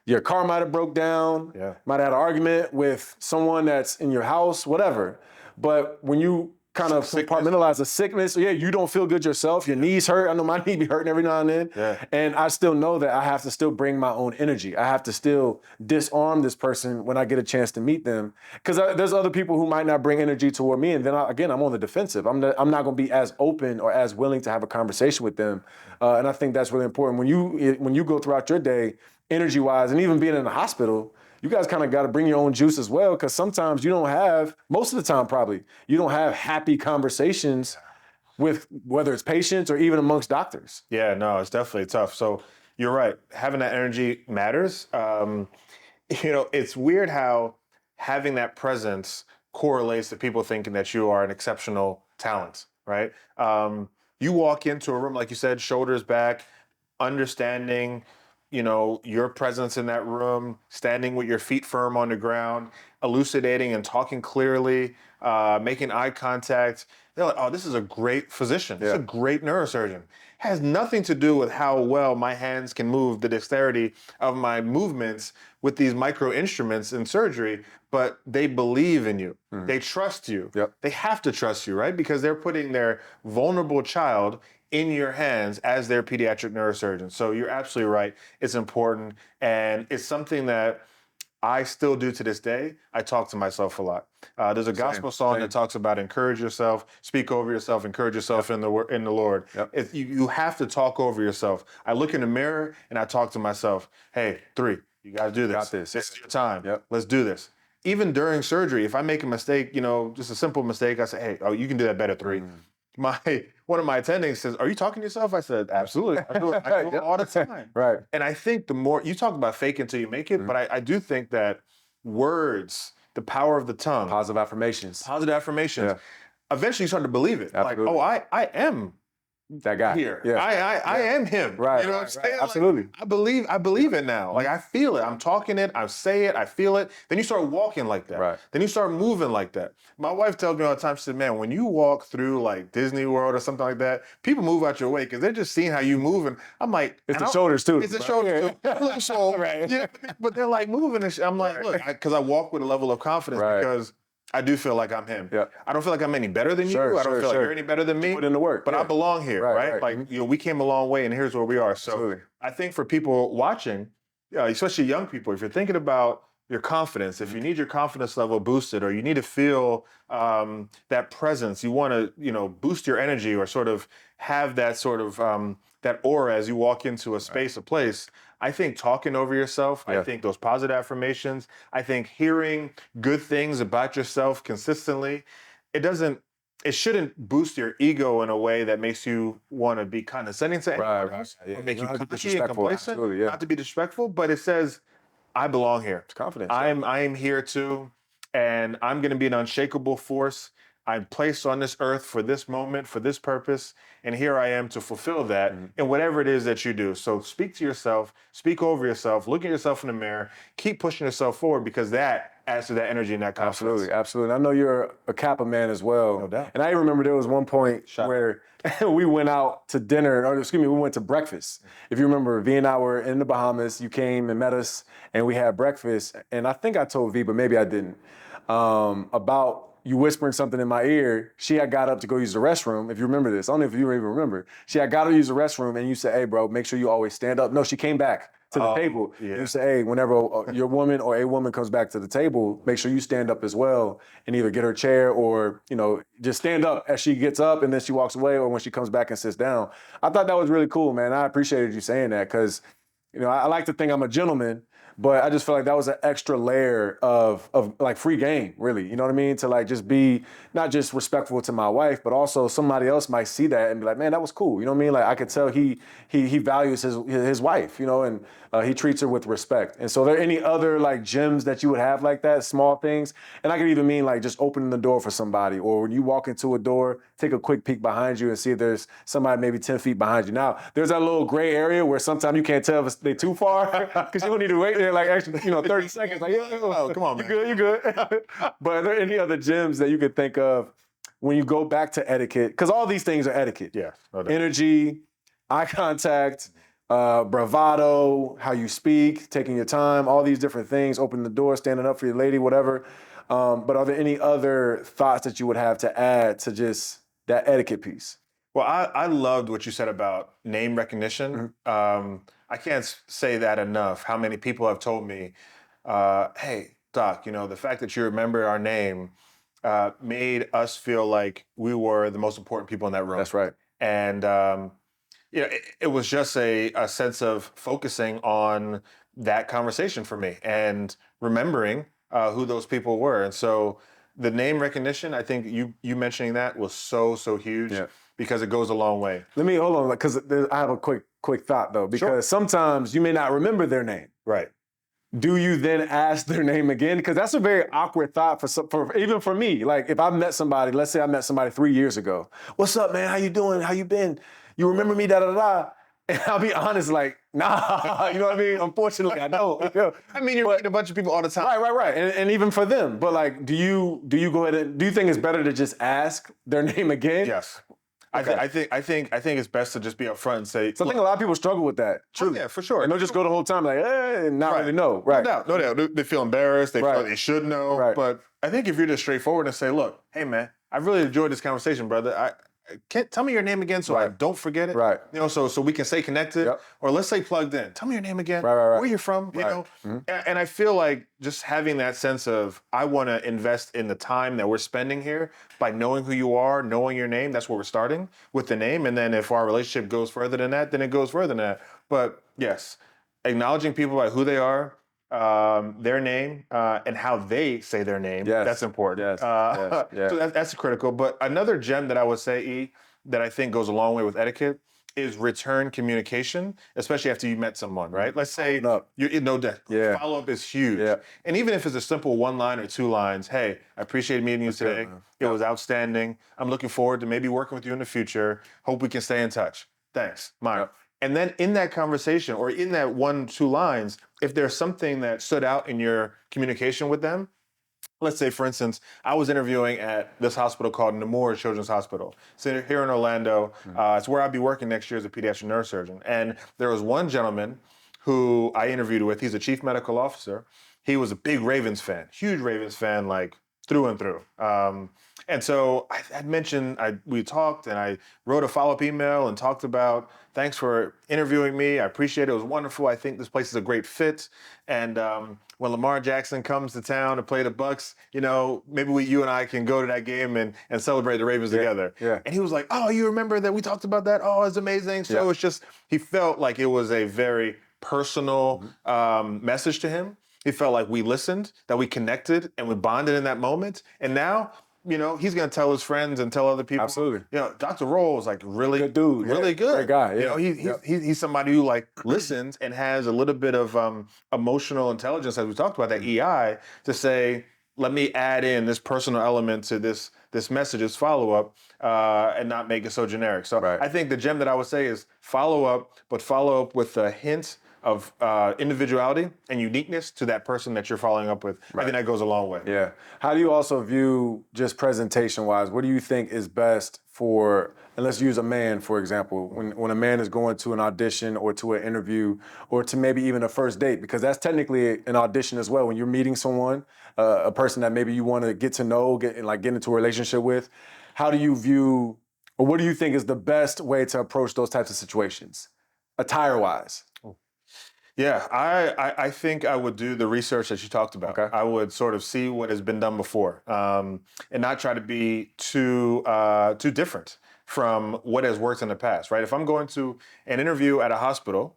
your car might have broke down, might have had an argument with someone that's in your house, whatever. But when you kind of compartmentalize a sickness, you don't feel good yourself. Your knees hurt. I know my knee be hurting every now and then. Yeah. And I still know that I have to still bring my own energy. I have to still disarm this person when I get a chance to meet them. Because there's other people who might not bring energy toward me. And then, I'm on the defensive. I'm not going to be as open or as willing to have a conversation with them. And I think that's really important. When you go throughout your day, energy-wise, and even being in the hospital, you guys kind of got to bring your own juice as well, because sometimes you don't have, most of the time probably, you don't have happy conversations with whether it's patients or even amongst doctors. Yeah, no, it's definitely tough. So you're right. Having that energy matters. It's weird how having that presence correlates to people thinking that you are an exceptional talent, right? You walk into a room, like you said, shoulders back, understanding your presence in that room, standing with your feet firm on the ground, elucidating and talking clearly, making eye contact. They're like, "Oh, this is a great physician. This is a great neurosurgeon." Has nothing to do with how well my hands can move, the dexterity of my movements with these micro instruments in surgery, but they believe in you. They trust you. Yep. They have to trust you, right? Because they're putting their vulnerable child in your hands as their pediatric neurosurgeon. So you're absolutely right. It's important. And it's something that I still do to this day. I talk to myself a lot. There's a gospel song that talks about encourage yourself, speak over yourself, encourage yourself in the Lord. Yep. You have to talk over yourself. I look in the mirror and I talk to myself, "Hey, 3, you got to do this. Got this. This is your time. Yep. Let's do this." Even during surgery, if I make a mistake, just a simple mistake, I say, "Hey, you can do that better, 3." One of my attendings says, "Are you talking to yourself?" I said, "Absolutely. I do it all the time." Right. And I think the more you talk about fake until you make it, but I do think that words, the power of the tongue, Positive affirmations. eventually you start to believe it. Absolutely. Like, I am That guy. here. Yeah. I am him. Right. You know what I'm saying? Like, Absolutely. I believe it now. Like I feel it. I'm talking it. I say it. I feel it. Then you start walking like that. Right. Then you start moving like that. My wife tells me all the time, she said, "Man, when you walk through like Disney World or something like that, people move out your way because they're just seeing how you move." And I'm like, It's the shoulders too. It's the shoulders too. Little shoulder. Right. You know what I mean? But they're like moving and shit. I'm like, look, because I walk with a level of confidence because I do feel like I'm him. Yeah. I don't feel like I'm any better than you. I don't feel like you're any better than me. Put in the work. But I belong here, right? Like, we came a long way and here's where we are. So Absolutely. I think for people watching, especially young people, if you're thinking about your confidence, if you need your confidence level boosted or you need to feel that presence, you want to, boost your energy or sort of have that sort of that aura as you walk into a space, a place, I think talking over yourself, I think those positive affirmations, I think hearing good things about yourself consistently, it shouldn't boost your ego in a way that makes you want to be condescending to anyone else, or make you cocky and complacent, not to be disrespectful, but it says, "I belong here. It's confidence. I am here too, and I'm going to be an unshakable force. I'm placed on this earth for this moment, for this purpose, and here I am to fulfill that in whatever it is that you do." So speak to yourself, speak over yourself, look at yourself in the mirror, keep pushing yourself forward because that adds to that energy and that confidence. Absolutely. I know you're a Kappa man as well. No doubt. And I remember there was one point where we went out to dinner, we went to breakfast. If you remember, V and I were in the Bahamas. You came and met us, and we had breakfast. And I think I told V, but maybe I didn't, about you whispering something in my ear. She had got up to go use the restroom. If you remember this, I don't know if you even remember. She had got to use the restroom, and you said, "Hey, bro, make sure you always stand up." No, she came back to the Oh, table. yeah. You say, hey, whenever your woman or a woman comes back to the table, make sure you stand up as well and either get her chair or, just stand up as she gets up and then she walks away or when she comes back and sits down. I thought that was really cool, man. I appreciated you saying that because, I like to think I'm a gentleman, but I just feel like that was an extra layer of like free game, really. You know what I mean? To like just be not just respectful to my wife, but also somebody else might see that and be like, man, that was cool. You know what I mean? Like I could tell he values his wife, and he treats her with respect. And so, are there any other like gems that you would have like that, small things? And I could even mean like just opening the door for somebody, or when you walk into a door, take a quick peek behind you and see if there's somebody maybe 10 feet behind you. Now, there's that little gray area where sometimes you can't tell if they're too far because you don't need to wait there like extra, 30 seconds. Like, Oh, come on, you man. good, you good. But are there any other gems that you could think of when you go back to etiquette? Because all these things are etiquette. Yeah, no doubt. Energy, eye contact, bravado, how you speak, taking your time, all these different things, opening the door, standing up for your lady, whatever. But are there any other thoughts that you would have to add to just that etiquette piece? Well, I loved what you said about name recognition. I can't say that enough. How many people have told me, hey, Doc, the fact that you remember our name made us feel like we were the most important people in that room. That's right. And it was just a sense of focusing on that conversation for me and remembering who those people were. And so the name recognition, I think you mentioning that was so huge Yeah. because it goes a long way. Let me hold on, because I have a quick thought though, because Sure. sometimes you may not remember their name. Right. Do you then ask their name again? Because that's a very awkward thought for even for me. Like if I met somebody, let's say I met somebody 3 years ago. What's up, man? How you doing? How you been? You remember me? Da da da. And I'll be honest, like, nah, you know what I mean? Unfortunately, I don't. I mean, you're meeting a bunch of people all the time. Right. And even for them. But like, do you go ahead and do you think it's better to just ask their name again? Yes. Okay. I think it's best to just be upfront and say. So I think a lot of people struggle with that. Truly. Yeah, for sure. And they'll just go the whole time like, and not really know. Right. No doubt. They feel embarrassed. They feel like they should know. Right. But I think if you're just straightforward and say, look, hey man, I really enjoyed this conversation, brother. I can't tell me your name again so I don't forget it. Right. So we can stay connected. Yep. Or let's say plugged in. Tell me your name again. Right. Where you're from, you know. Mm-hmm. And I feel like just having that sense of I want to invest in the time that we're spending here by knowing who you are, knowing your name. That's where we're starting with the name. And then if our relationship goes further than that, then it goes further than that. But yes, acknowledging people by who they are, their name, and how they say their name. Yes. That's important. Yes. So that's critical. But another gem that I would say, E, that I think goes a long way with etiquette is return communication, especially after you met someone, right? Let's say you're no doubt. Yeah. Follow-up is huge. Yeah. And even if it's a simple 1 line or 2 lines, hey, I appreciate meeting you today. It was outstanding. I'm looking forward to maybe working with you in the future. Hope we can stay in touch. Thanks. Mine. Yep. And then in that conversation or in that 1, 2 lines, if there's something that stood out in your communication with them, let's say, for instance, I was interviewing at this hospital called Nemours Children's Hospital. So here in Orlando, it's where I'll be working next year as a pediatric neurosurgeon. And there was one gentleman who I interviewed with. He's a chief medical officer. He was a big Ravens fan, huge Ravens fan, like through and through. And so I mentioned, we talked and I wrote a follow-up email and talked about, thanks for interviewing me. I appreciate it. It was wonderful. I think this place is a great fit. And when Lamar Jackson comes to town to play the Bucks, maybe you and I can go to that game and celebrate the Ravens together. Yeah. And he was like, oh, you remember that we talked about that? Oh, it's amazing. So it's just, he felt like it was a very personal message to him. He felt like we listened, that we connected, and we bonded in that moment. And now, he's going to tell his friends and tell other people. Absolutely. Dr. Roll is like really good dude, really good. Great guy. Yeah. He's somebody who like listens and has a little bit of emotional intelligence, as we talked about, that EI, to say, let me add in this personal element to this message, this follow-up, and not make it so generic. So I think the gem that I would say is follow up with a hint of individuality and uniqueness to that person that you're following up with. I think that goes a long way. Yeah. How do you also view, just presentation-wise, what do you think is best for, and let's use a man, for example, when a man is going to an audition or to an interview or to maybe even a first date, because that's technically an audition as well. When you're meeting someone, a person that maybe you want to get to know, get into a relationship with, how do you view, or what do you think is the best way to approach those types of situations, attire-wise? Yeah, I think I would do the research that you talked about. Okay. I would sort of see what has been done before, and not try to be too different from what has worked in the past. Right? If I'm going to an interview at a hospital,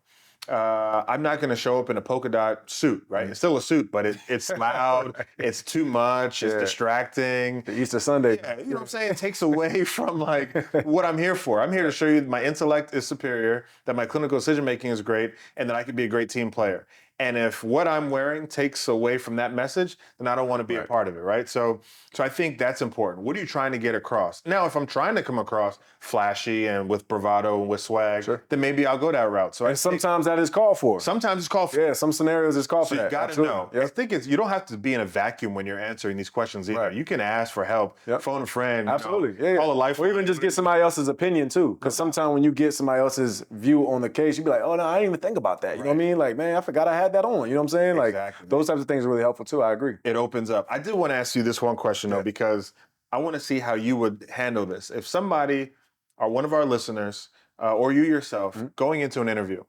I'm not going to show up in a polka dot suit. Right? It's still a suit, but it's loud. Right. It's too much. It's Yeah. distracting. The Easter Sunday. Yeah, you know what I'm saying? It takes away from like what I'm here for. I'm here to show you that my intellect is superior, that my clinical decision making is great, and that I can be a great team player. And if what I'm wearing takes away from that message, then I don't want to be a Right. part of it, right? So I think that's important. What are you trying to get across? Now, if I'm trying to come across flashy and with bravado and with swag, Sure. then maybe I'll go that route. So I And think sometimes that is called for. sometimes it's called. Yeah, some scenarios it's called So for you that. got to Absolutely. know. Yep. I think you don't have to be in a vacuum when you're answering these questions either. Right. You can ask for help, Yep. phone a friend, Absolutely. Yeah, yeah. call a life, Or even just get somebody else's opinion too. Because sometimes when you get somebody else's view on the case, you be like, oh no, I didn't even think about that. You know what I mean? Like, man, I forgot I had that on. You know what I'm saying? Like Exactly. those types of things are really helpful too. I agree. It opens up. I did want to ask you this one question though, because I want to see how you would handle this. If somebody or one of our listeners or you yourself going into an interview,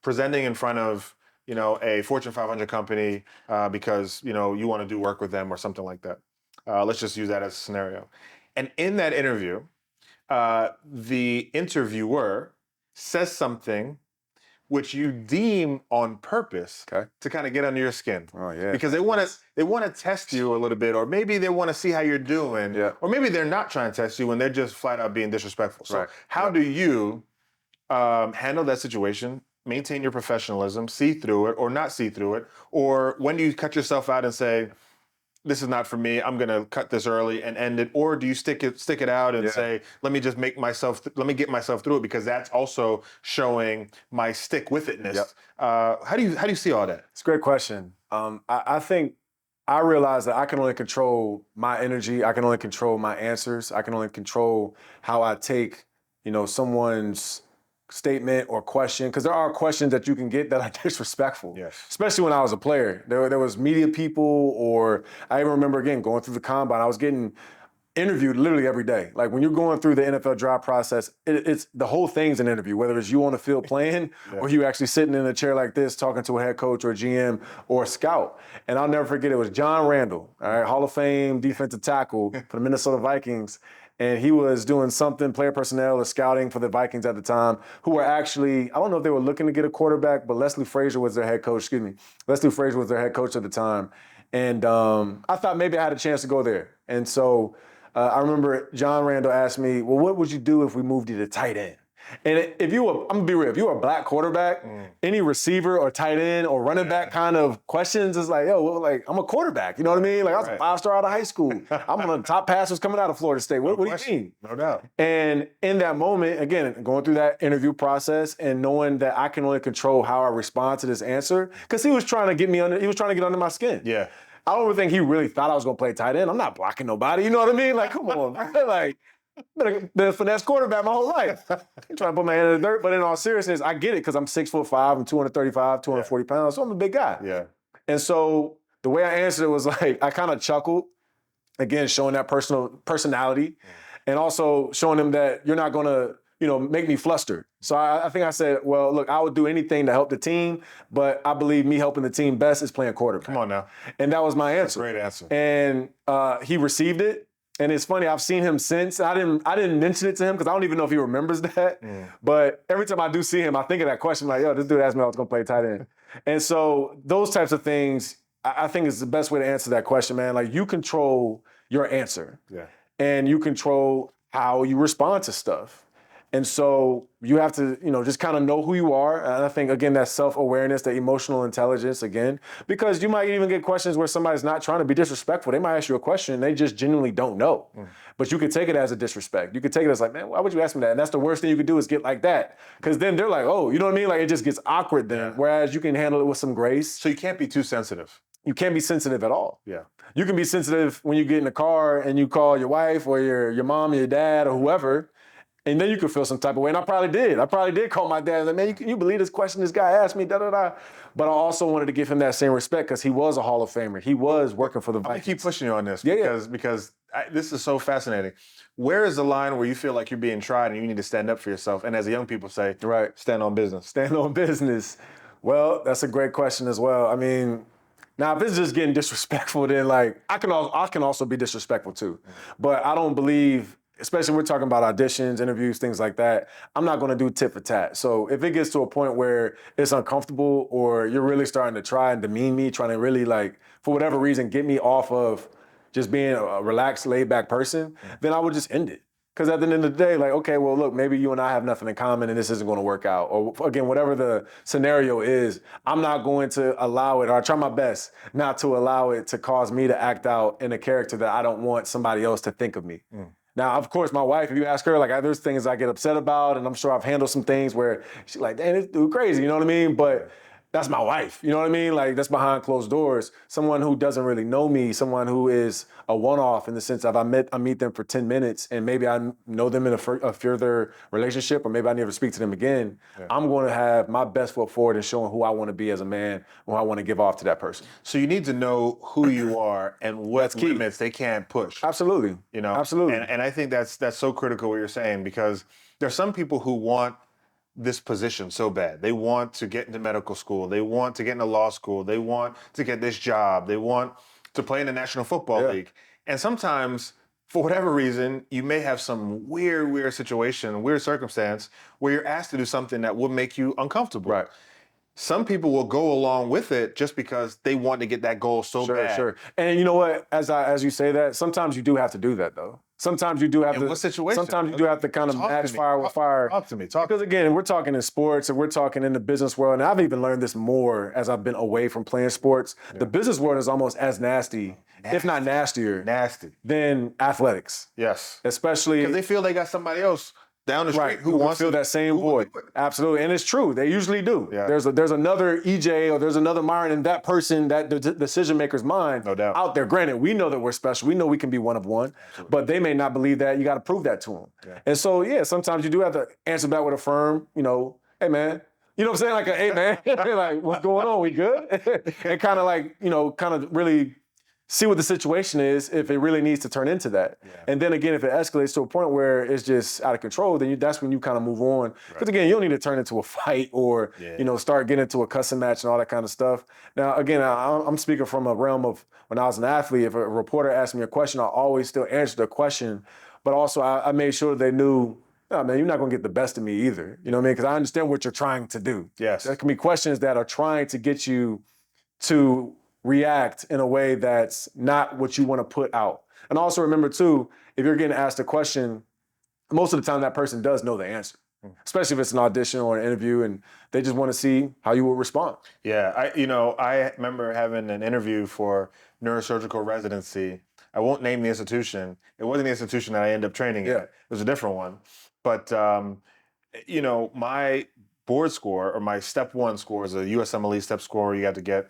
presenting in front of a Fortune 500 company because you want to do work with them or something like that. Let's just use that as a scenario. And in that interview, the interviewer says something which you deem on purpose Okay. to kind of get under your skin. Oh yeah. Because they want to test you a little bit, or maybe they want to see how you're doing, Yeah. or maybe they're not trying to test you and they're just flat out being disrespectful. So Right. how do you handle that situation? Maintain your professionalism, see through it or not see through it, or when do you cut yourself out and say, "This is not for me. I'm going to cut this early and end it," or do you stick it out and say, "Let me just let me get myself through it," because that's also showing my stick with itness. Yep. How do you see all that? It's a great question. I think I realize that I can only control my energy. I can only control my answers. I can only control how I take, someone's statement or question. Because there are questions that you can get that are disrespectful. Yes. Especially when I was a player. There was media people, or I even remember again going through the combine. I was getting interviewed literally every day. Like when you're going through the NFL draft process, it's the whole thing's an interview, whether it's you on the field playing or you actually sitting in a chair like this talking to a head coach or a GM or a scout. And I'll never forget, it was John Randall, all right, Hall of Fame defensive tackle for the Minnesota Vikings. And he was doing something, player personnel or scouting for the Vikings at the time, who were actually, I don't know if they were looking to get a quarterback, but Leslie Frazier was their head coach, Leslie Frazier was their head coach at the time. And I thought maybe I had a chance to go there. And so I remember John Randall asked me, well, what would you do if we moved you to tight end? And I'm gonna be real, if you were a black quarterback, any receiver or tight end or running back kind of questions is like, yo, well, like I'm a quarterback, you know what I mean? Like I was a 5-star out of high school. I'm one of the top passers coming out of Florida State. What do you mean? No doubt. And in that moment, again, going through that interview process and knowing that I can only control how I respond to this answer, because he was trying to get under my skin. Yeah. I don't even think he really thought I was gonna play tight end. I'm not blocking nobody. You know what I mean? Like, come on, man. Like, been a finesse quarterback my whole life. I'm trying to put my hand in the dirt, but in all seriousness, I get it because I'm 6'5", I'm 235, 240 pounds, so I'm a big guy. Yeah. And so the way I answered it was like, I kind of chuckled, again, showing that personality, and also showing them that you're not gonna, make me flustered. So I think I said, well, look, I would do anything to help the team, but I believe me helping the team best is playing quarterback. Come on now. And that was my answer. Great answer. And he received it. And it's funny, I've seen him since. I didn't mention it to him because I don't even know if he remembers that. But every time I do see him, I think of that question, like, yo, this dude asked me if I was gonna play tight end. And so those types of things, I think is the best way to answer that question, man. Like you control your answer. Yeah. And you control how you respond to stuff. And so you have to, just kind of know who you are. And I think, again, that self-awareness, that emotional intelligence, again, because you might even get questions where somebody's not trying to be disrespectful. They might ask you a question and they just genuinely don't know. But you could take it as a disrespect. You could take it as like, man, why would you ask me that? And that's the worst thing you could do is get like that. Because then they're like, oh, you know what I mean? Like it just gets awkward then. Whereas you can handle it with some grace. So you can't be too sensitive. You can't be sensitive at all. Yeah. You can be sensitive when you get in the car and you call your wife or your mom or your dad or whoever. And then you could feel some type of way. And I probably did call my dad. Like, man, can you believe this question this guy asked me? Da da da. But I also wanted to give him that same respect because he was a Hall of Famer. He was working for the Vikings. I'm gonna keep pushing you on this Yeah, because this is so fascinating. Where is the line where you feel like you're being tried and you need to stand up for yourself? And as the young people say, Right. stand on business. Stand on business. Well, that's a great question as well. I mean, now if it's just getting disrespectful, then like I can also be disrespectful too. But I don't believe, especially when we're talking about auditions, interviews, things like that. I'm not going to do tit for tat. So if it gets to a point where it's uncomfortable, or you're really starting to try and demean me, trying to really like for whatever reason get me off of just being a relaxed, laid back person, then I would just end it. Because at the end of the day, like, okay, well, look, maybe you and I have nothing in common and this isn't going to work out. Or again, whatever the scenario is, I'm not going to allow it, or I try my best not to allow it to cause me to act out in a character that I don't want somebody else to think of me. Now, of course, my wife, if you ask her, like, there's things I get upset about, and I'm sure I've handled some things where she's like, damn, this dude crazy, you know what I mean? But that's my wife, you know what I mean? Like, that's behind closed doors. Someone who doesn't really know me, someone who is a one-off in the sense of I meet them for 10 minutes and maybe I know them in a further relationship, or maybe I never speak to them again. I'm going to have my best foot forward in showing who I want to be as a man, who I want to give off to that person. So you need to know who you are and what That's key. limits they can't push. Absolutely. You know, Absolutely. and I think that's so critical what you're saying, because there's some people who want this position so bad. They want to get into medical school. They want to get into law school. They want to get this job. They want to play in the National Football League. And sometimes, for whatever reason, you may have some weird situation, weird circumstance where you're asked to do something that will make you uncomfortable. Right. Some people will go along with it just because they want to get that goal so bad. Sure. And you know what? As you say that, sometimes you do have to do that though. Sometimes you do have In to. what situation? Sometimes you do have to kind of Talk to match me. fire with fire. Talk to me. Because again, we're talking in sports and we're talking in the business world, and I've even learned this more as I've been away from playing sports. The business world is almost as nasty, if not nastier, Nasty. than athletics. Yes. Especially Because they feel they got somebody else down the street right, who who wants can feel to that same who will void. do it. Absolutely, and it's true. They usually do. Yeah. There's another EJ or there's another Myron in that person, that decision maker's mind, No doubt. out there. Granted, we know that we're special. We know we can be one of one, but they may not believe that. You got to prove that to them. Yeah. And so, yeah, sometimes you do have to answer back with a firm, hey man. You know what I'm saying? Like, hey man, like, what's going on? We good? And kind of like, kind of really see what the situation is, if it really needs to turn into that. Yeah. And then again, if it escalates to a point where it's just out of control, then that's when you kind of move on. Because again, you don't need to turn into a fight or, start getting into a cussing match and all that kind of stuff. Now, again, I'm speaking from a realm of when I was an athlete. If a reporter asked me a question, I always still answer the question. But also I made sure they knew, no, man, you're not going to get the best of me either. You know what I mean? Because I understand what you're trying to do. Yes. There can be questions that are trying to get you to react in a way that's not what you want to put out. And also remember too, if you're getting asked a question, most of the time that person does know the answer, especially if it's an audition or an interview and they just want to see how you will respond. Yeah, I remember having an interview for neurosurgical residency. I won't name the institution. It wasn't the institution that I ended up training at. It was a different one. But, my board score, or my step one score, is a USMLE step score you had to get,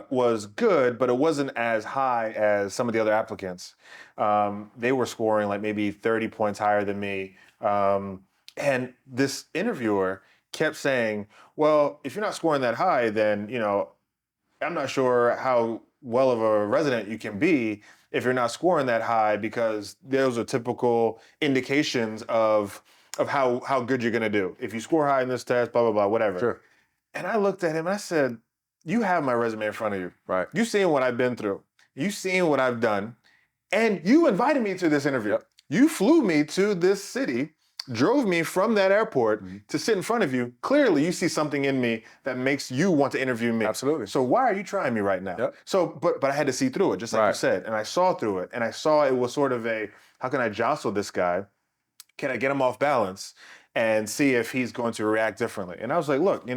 was good, but it wasn't as high as some of the other applicants. They were scoring like maybe 30 points higher than me. And this interviewer kept saying, well, if you're not scoring that high, then, I'm not sure how well of a resident you can be if you're not scoring that high, because those are typical indications of how good you're going to do. If you score high in this test, blah, blah, blah, whatever. Sure. And I looked at him and I said, you have my resume in front of you. Right. You've seen what I've been through. You've seen what I've done. And you invited me to this interview. Yep. You flew me to this city, drove me from that airport to sit in front of you. Clearly, you see something in me that makes you want to interview me. Absolutely. So why are you trying me right now? Yep. So, but I had to see through it, just like you said. And I saw through it. And I saw it was sort of how can I jostle this guy? Can I get him off balance and see if he's going to react differently? And I was like, look,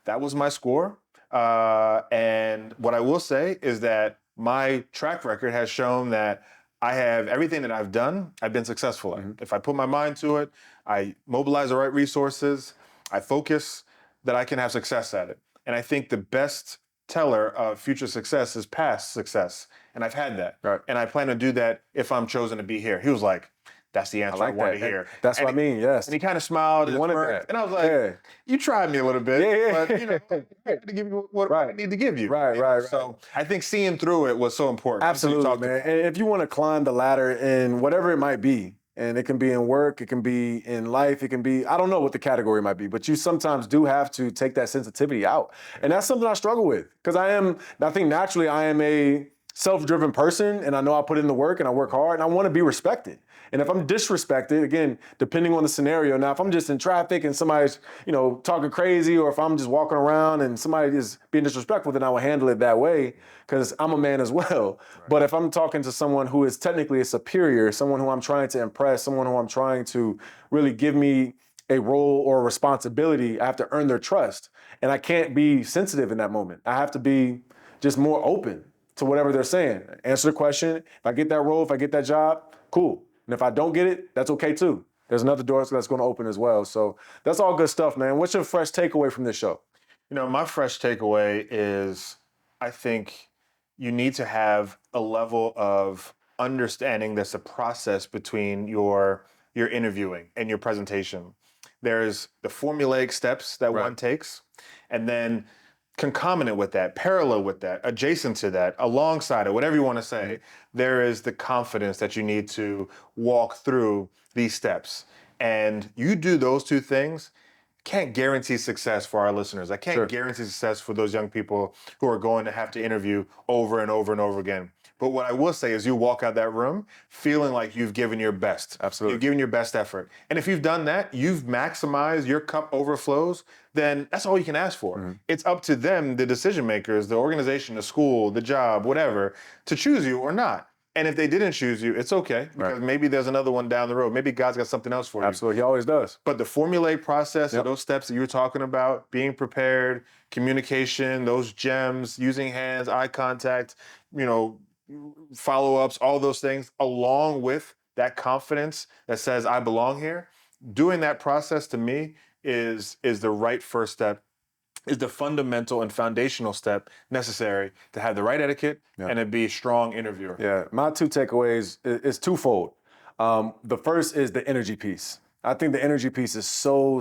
that was my score. And what I will say is that my track record has shown that I have everything that I've done, I've been successful at. If I put my mind to it, I mobilize the right resources, I focus, that I can have success at it. And I think the best teller of future success is past success. And I've had that. Right. And I plan to do that if I'm chosen to be here. He was like, that's the answer I want to hear. That's what I mean, yes. And he kind of smiled. You wanted that. And I was like, you tried me a little bit. But, I had to give you what I need to give you. Right. So I think seeing through it was so important. Absolutely, man. And if you want to climb the ladder in whatever it might be, And it can be in work, it can be in life, it can be, I don't know what the category might be, but you sometimes do have to take that sensitivity out. And that's something I struggle with because I think naturally I am a self-driven person and I know I put in the work and I work hard and I want to be respected. And if I'm disrespected, again, depending on the scenario, now if I'm just in traffic and somebody's, talking crazy, or if I'm just walking around and somebody is being disrespectful, then I will handle it that way because I'm a man as well. Right. But if I'm talking to someone who is technically a superior, someone who I'm trying to impress, someone who I'm trying to really give me a role or a responsibility, I have to earn their trust. And I can't be sensitive in that moment. I have to be just more open to whatever they're saying. Answer the question. If I get that role, if I get that job, cool. And if I don't get it, that's okay too. There's another door that's going to open as well. So that's all good stuff, man. What's your fresh takeaway from this show? My fresh takeaway is I think you need to have a level of understanding that's a process between your interviewing and your presentation. There's the formulaic steps that one takes, and then concomitant with that, parallel with that, adjacent to that, alongside it, whatever you want to say, there is the confidence that you need to walk through these steps. And you do those two things, can't guarantee success for our listeners. I can't guarantee success for those young people who are going to have to interview over and over and over again. But what I will say is you walk out that room feeling like you've given your best. Absolutely. You've given your best effort. And if you've done that, you've maximized, your cup overflows, then that's all you can ask for. Mm-hmm. It's up to them, the decision makers, the organization, the school, the job, whatever, to choose you or not. And if they didn't choose you, it's okay, because maybe there's another one down the road. Maybe God's got something else for you. Absolutely, he always does. But the formulaic process of those steps that you were talking about, being prepared, communication, those gems, using hands, eye contact, follow-ups, all those things, along with that confidence that says, I belong here, doing that process to me is the right first step, is the fundamental and foundational step necessary to have the right etiquette and to be a strong interviewer. Yeah, my two takeaways is twofold. The first is the energy piece. I think the energy piece is so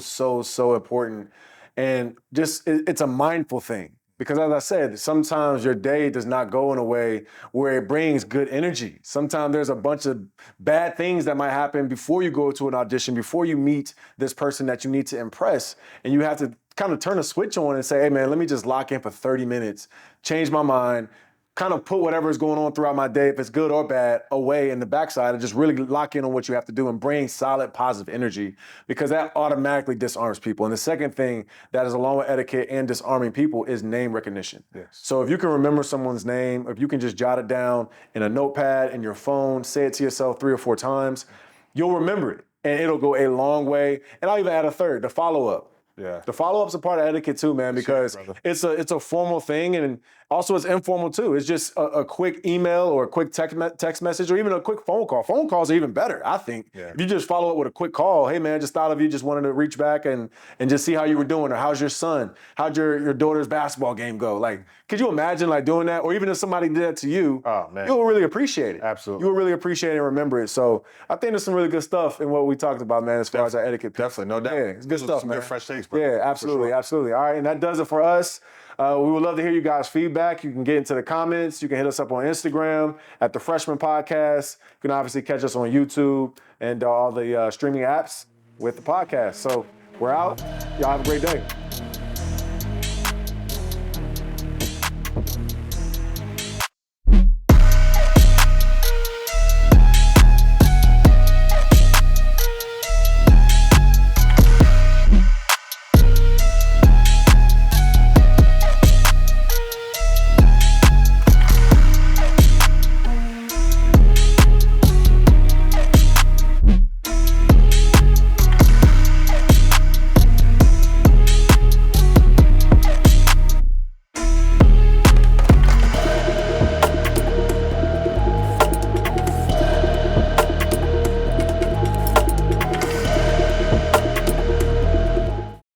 important. And just, it's a mindful thing. Because as I said, sometimes your day does not go in a way where it brings good energy. Sometimes there's a bunch of bad things that might happen before you go to an audition, before you meet this person that you need to impress. And you have to kind of turn a switch on and say, hey man, let me just lock in for 30 minutes, change my mind, kind of put whatever is going on throughout my day, if it's good or bad, away in the backside and just really lock in on what you have to do and bring solid, positive energy, because that automatically disarms people. And the second thing that is along with etiquette and disarming people is name recognition. Yes. So if you can remember someone's name, if you can just jot it down in a notepad, in your phone, say it to yourself 3 or 4 times, you'll remember it and it'll go a long way. And I'll even add a third, the follow-up. Yeah. The follow-up's a part of etiquette too, man, because it's a formal thing, and also it's informal too. It's just a quick email or a quick text message or even a quick phone call. Phone calls are even better, I think. Yeah. If you just follow up with a quick call, hey man, just thought of you, just wanted to reach back and just see how you were doing, or how's your son? How'd your daughter's basketball game go? Like, could you imagine like doing that? Or even if somebody did that to you, you'll really appreciate it. Absolutely. You'll really appreciate it and remember it. So I think there's some really good stuff in what we talked about, man, as far as our etiquette. Definitely, no doubt. Yeah, it's good stuff, man. Good fresh takes, bro. Yeah, absolutely, absolutely. All right, and that does it for us. We would love to hear you guys' feedback. You can get into the comments. You can hit us up on Instagram at The Freshman Podcast. You can obviously catch us on YouTube and all the streaming apps with the podcast. So we're out. Y'all have a great day.